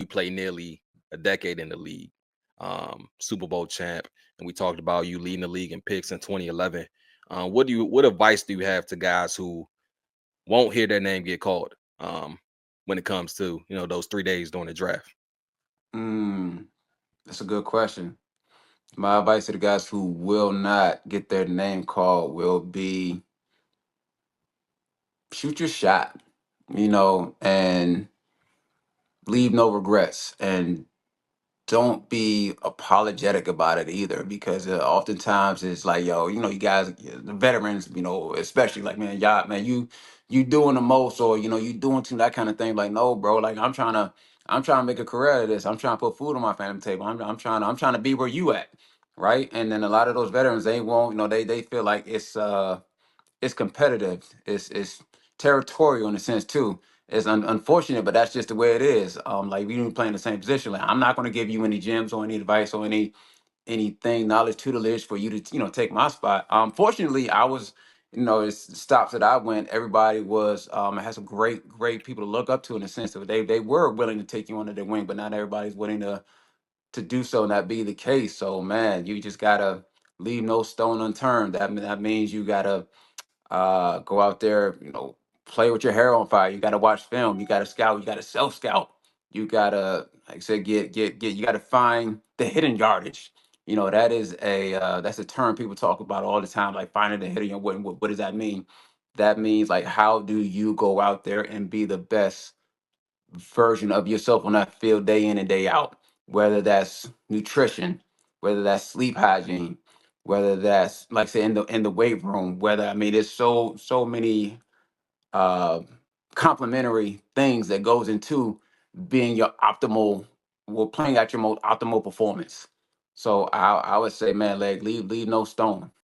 you play nearly a decade in the league, Super Bowl champ, and we talked about you leading the league in picks in 2011. What advice do you have to guys who won't hear their name get called when it comes to those 3 days during the draft? Mm, that's a good question. My advice to the guys who will not get their name called will be shoot your shot, and leave no regrets. And don't be apologetic about it either, because oftentimes it's like, yo, you guys, the veterans, especially, like, man, y'all, man, you doing the most, or you doing too, that kind of thing. Like, no, bro, like, I'm trying to make a career out of this. I'm trying to put food on my family table. I'm trying to be where you at, right? And then a lot of those veterans, they won't, they feel like it's competitive. It's territorial in a sense too. It's unfortunate, but that's just the way it is. Like, we even play in the same position. Like, I'm not going to give you any gems or any advice or anything, knowledge, tutelage for you to take my spot. Fortunately, I was, it's the stops that I went. Everybody was I had some great people to look up to, in the sense that they were willing to take you under their wing, but not everybody's willing to do so, and that be the case. So, man, you just gotta leave no stone unturned. That means you gotta go out there, play with your hair on fire. You got to watch film. You got to scout. You got to self scout. You got to, like I said, get. You got to find the hidden yardage. That is that's a term people talk about all the time, like finding the hidden. What does that mean? That means, like, how do you go out there and be the best version of yourself on that field, day in and day out? Whether that's nutrition, whether that's sleep hygiene, whether that's, like, say, in the weight room. Whether, I mean, there's so many uh, complementary things that goes into being your optimal, well, playing at your most optimal performance. So I would say, man, like, leave no stone.